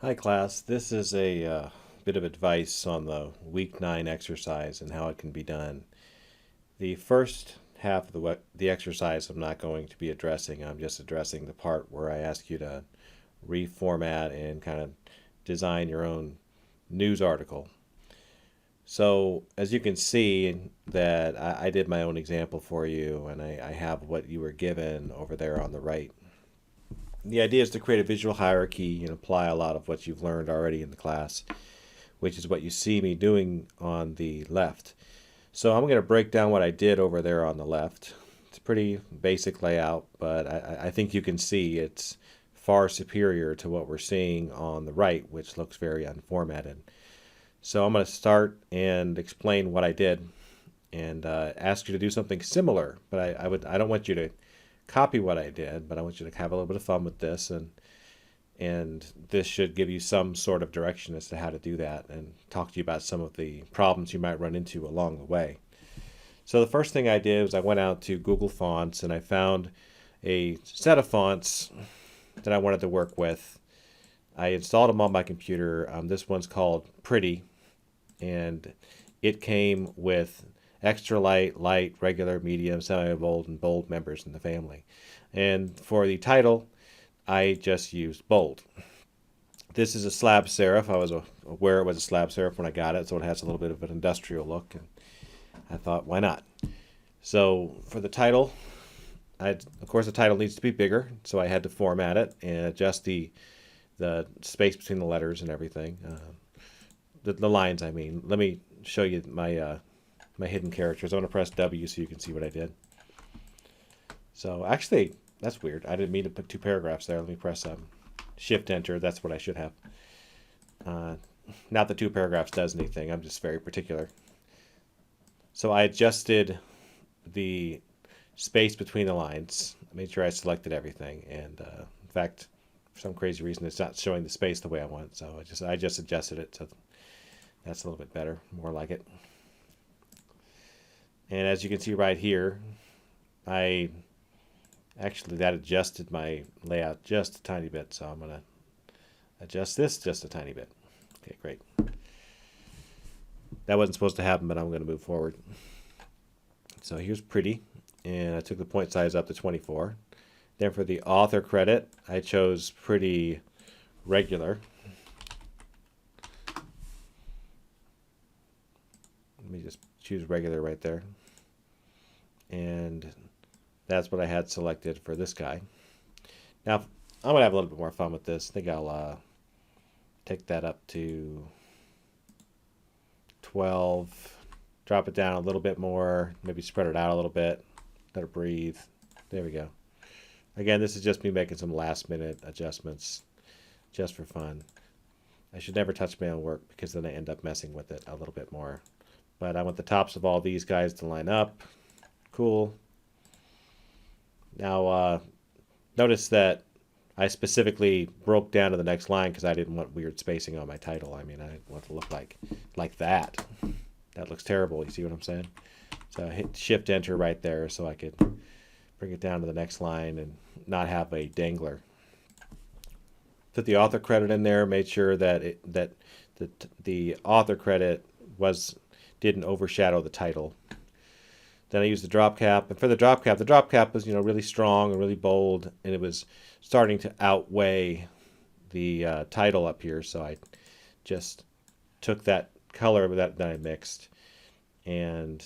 Hi class, this is a bit of advice on the week 9 exercise and how it can be done. The first half of the exercise I'm not going to be addressing. I'm just addressing the part where I ask you to reformat and kind of design your own news article. So as you can see that I did my own example for you, and I have what you were given over there on the right. The idea is to create a visual hierarchy and apply a lot of what you've learned already in the class, which is what you see me doing on the left. So I'm going to break down what I did over there on the left. It's a pretty basic layout, but I think you can see it's far superior to what we're seeing on the right, which looks very unformatted. So I'm going to start and explain what I did and ask you to do something similar. But I don't want you to copy what I did, but I want you to have a little bit of fun with this, and this should give you some sort of direction as to how to do that and talk to you about some of the problems you might run into along the way. So the first thing I did was I went out to Google Fonts and I found a set of fonts that I wanted to work with. I installed them on my computer. This one's called Pretty, and it came with extra light, light, regular, medium, semi-bold, and bold members in the family. And for the title, I just used bold. This is a slab serif. I was aware it was a slab serif when I got it, so it has a little bit of an industrial look, and I thought, why not? So for the title, of course the title needs to be bigger, so I had to format it and adjust the space between the letters and everything. The lines, I mean. Let me show you my hidden characters. I'm going to press W so you can see what I did. So actually, that's weird. I didn't mean to put two paragraphs there. Let me press Shift Enter. That's what I should have. Not that two paragraphs does anything. I'm just very particular. So I adjusted the space between the lines. I made sure I selected everything. And in fact, for some crazy reason, it's not showing the space the way I want. So I just adjusted it. So that's a little bit better, more like it. And as you can see right here, that adjusted my layout just a tiny bit. So I'm going to adjust this just a tiny bit. Okay, great. That wasn't supposed to happen, but I'm going to move forward. So here's Pretty, and I took the point size up to 24. Then for the author credit, I chose Pretty Regular. Let me just choose regular right there. And that's what I had selected for this guy. Now, I'm going to have a little bit more fun with this. I think I'll take that up to 12. Drop it down a little bit more. Maybe spread it out a little bit. Let it breathe. There we go. Again, this is just me making some last minute adjustments just for fun. I should never touch my own work because then I end up messing with it a little bit more. But I want the tops of all these guys to line up. Cool. Now, notice that I specifically broke down to the next line because I didn't want weird spacing on my title. I mean, I didn't want it to look like that. That looks terrible. You see what I'm saying? So I hit Shift Enter right there so I could bring it down to the next line and not have a dangler. Put the author credit in there. Made sure that the author credit didn't overshadow the title. Then I used the drop cap, and for the drop cap was really strong and really bold, and it was starting to outweigh the title up here. So I just took that color that I mixed and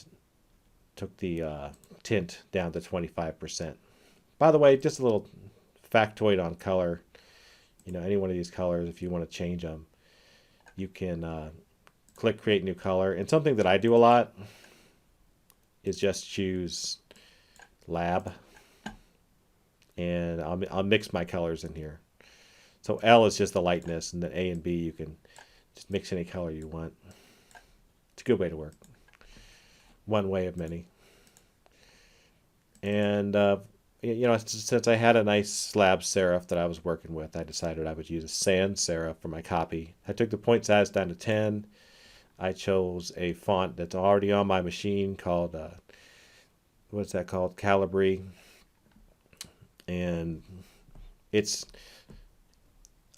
took the tint down to 25%. By the way, just a little factoid on color. Any one of these colors, if you want to change them, you can click Create New Color. And something that I do a lot is just choose Lab, and I'll mix my colors in here. So L is just the lightness, and then A and B you can just mix any color you want. It's a good way to work. One way of many. And since I had a nice slab serif that I was working with, I decided I would use a sans serif for my copy. I took the point size down to 10. I chose a font that's already on my machine called, what's that called? Calibri. And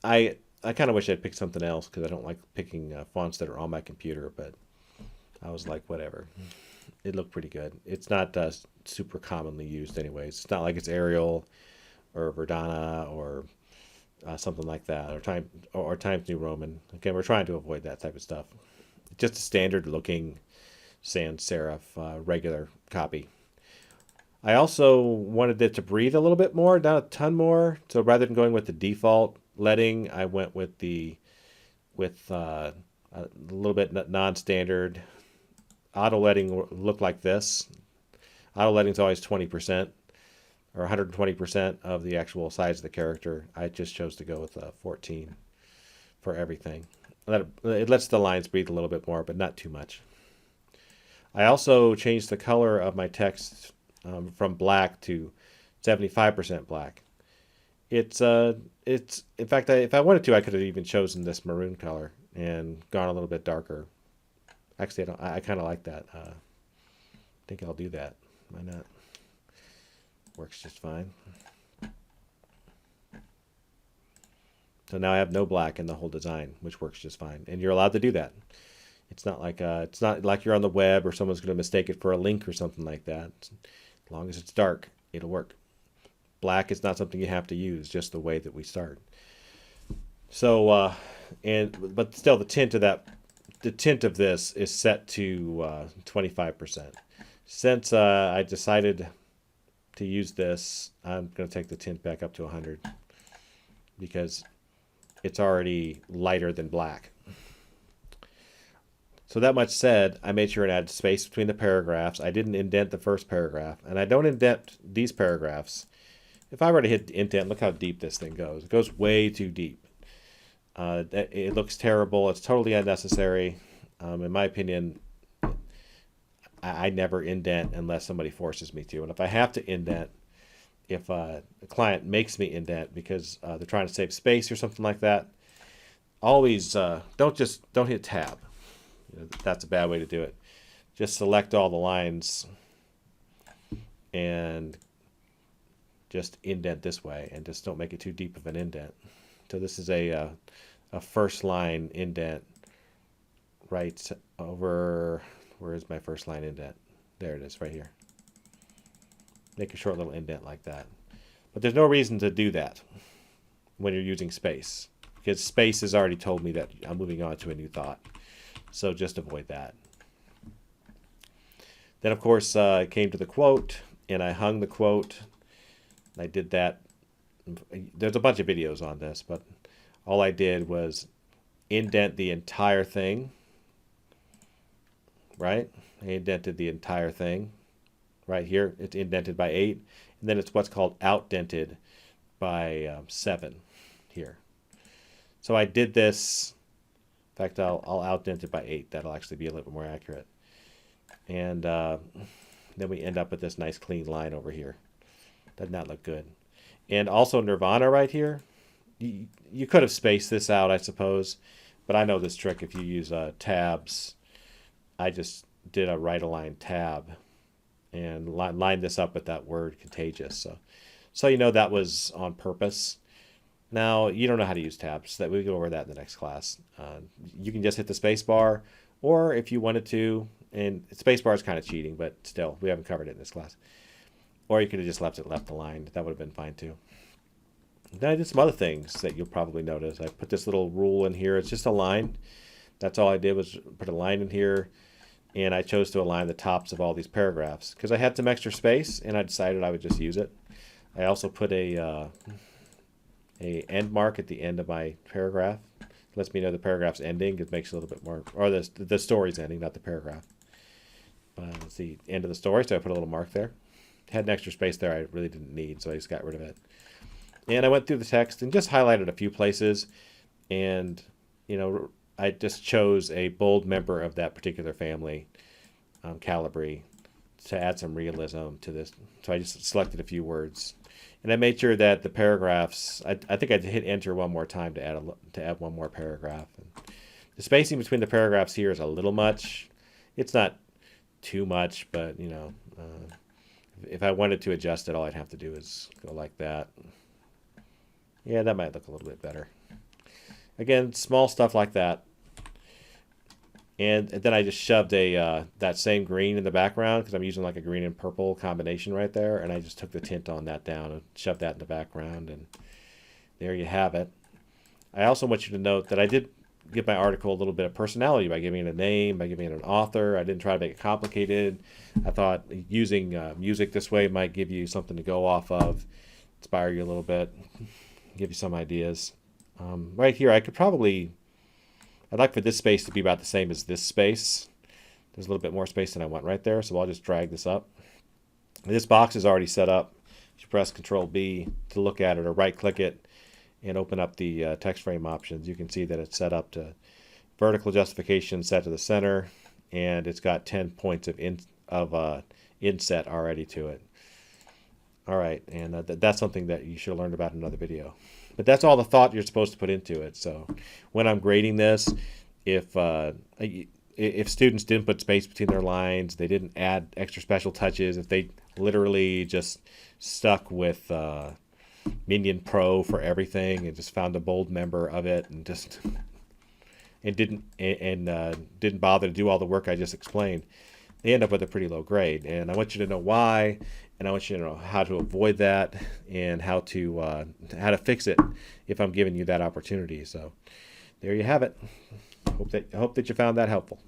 I I kind of wish I'd picked something else because I don't like picking fonts that are on my computer, but I was like, whatever. It looked pretty good. It's not super commonly used anyways. It's not like it's Arial or Verdana or something like that, or Times New Roman. Again, we're trying to avoid that type of stuff. Just a standard looking sans serif regular copy. I also wanted it to breathe a little bit more, not a ton more. So rather than going with the default leading, I went with a little bit non-standard. Auto leading looked like this. Auto leading is always 20% or 120% of the actual size of the character. I just chose to go with 14 for everything. It lets the lines breathe a little bit more, but not too much. I also changed the color of my text from black to 75% black. It's in fact, if I wanted to, I could have even chosen this maroon color and gone a little bit darker. Actually, I kind of like that. I think I'll do that. Why not? Works just fine. So now I have no black in the whole design, which works just fine. And you're allowed to do that. It's not like you're on the web or someone's going to mistake it for a link or something like that. As long as it's dark, it'll work. Black is not something you have to use, just the way that we start. So, but still, the tint of this is set to 25%. Since I decided to use this, I'm going to take the tint back up to 100 because it's already lighter than black. So that much said, I made sure to add space between the paragraphs. I didn't indent the first paragraph, and I don't indent these paragraphs. If I were to hit indent, look how deep this thing goes. It goes way too deep. It looks terrible. It's totally unnecessary. In my opinion, I never indent unless somebody forces me to. And if I have to indent, if a client makes me indent because they're trying to save space or something like that, always don't hit tab. That's a bad way to do it. Just select all the lines and just indent this way, and just don't make it too deep of an indent. So this is a first line indent right over. Where is my first line indent? There it is, right here. Make a short little indent like that. But there's no reason to do that when you're using space, because space has already told me that I'm moving on to a new thought. So just avoid that. Then, of course, I came to the quote, and I hung the quote. I did that. There's a bunch of videos on this, but all I did was indent the entire thing, right? I indented the entire thing. Right here, it's indented by 8, and then it's what's called outdented by 7 here. So I did this. In fact, I'll outdent it by 8. That'll actually be a little bit more accurate. And then we end up with this nice clean line over here. Does not look good. And also Nirvana right here. You could have spaced this out, I suppose, but I know this trick. If you use tabs, I just did a right-aligned tab and lined this up with that word contagious. So you know that was on purpose. Now, you don't know how to use tabs. That we go over that in the next class. You can just hit the space bar, or if you wanted to, and space bar is kind of cheating, but still, we haven't covered it in this class. Or you could have just left it left aligned. That would have been fine too. Then I did some other things that you'll probably notice. I put this little rule in here. It's just a line. That's all I did was put a line in here, and I chose to align the tops of all these paragraphs because I had some extra space, and I decided I would just use it. I also put a end mark at the end of my paragraph. It lets me know the paragraph's ending. It makes it a little bit more, or the story's ending, not the paragraph. It's the end of the story, so I put a little mark there. Had an extra space there I really didn't need, so I just got rid of it. And I went through the text and just highlighted a few places, and I just chose a bold member of that particular family, Calibri, to add some realism to this. So I just selected a few words. And I made sure that the paragraphs, I think I hit enter one more time to add one more paragraph. And the spacing between the paragraphs here is a little much. It's not too much, but if I wanted to adjust it, all I'd have to do is go like that. Yeah, that might look a little bit better. Again, small stuff like that. And then I just shoved a that same green in the background because I'm using like a green and purple combination right there. And I just took the tint on that down and shoved that in the background. And there you have it. I also want you to note that I did give my article a little bit of personality by giving it a name, by giving it an author. I didn't try to make it complicated. I thought using music this way might give you something to go off of, inspire you a little bit, give you some ideas. Right here, I'd like for this space to be about the same as this space. There's a little bit more space than I want right there, so I'll just drag this up. This box is already set up. You press Control B to look at it, or right click it and open up the text frame options. You can see that it's set up to vertical justification set to the center, and it's got 10 points of inset already to it. All right, and that's something that you should have learned about in another video. But that's all the thought you're supposed to put into it. So when I'm grading this, if students didn't put space between their lines, they didn't add extra special touches, if they literally just stuck with Minion Pro for everything and just found a bold member of it and just didn't bother to do all the work I just explained, they end up with a pretty low grade. And I want you to know why, and I want you to know how to avoid that and how to fix it if I'm giving you that opportunity. So there you have it. I hope that you found that helpful.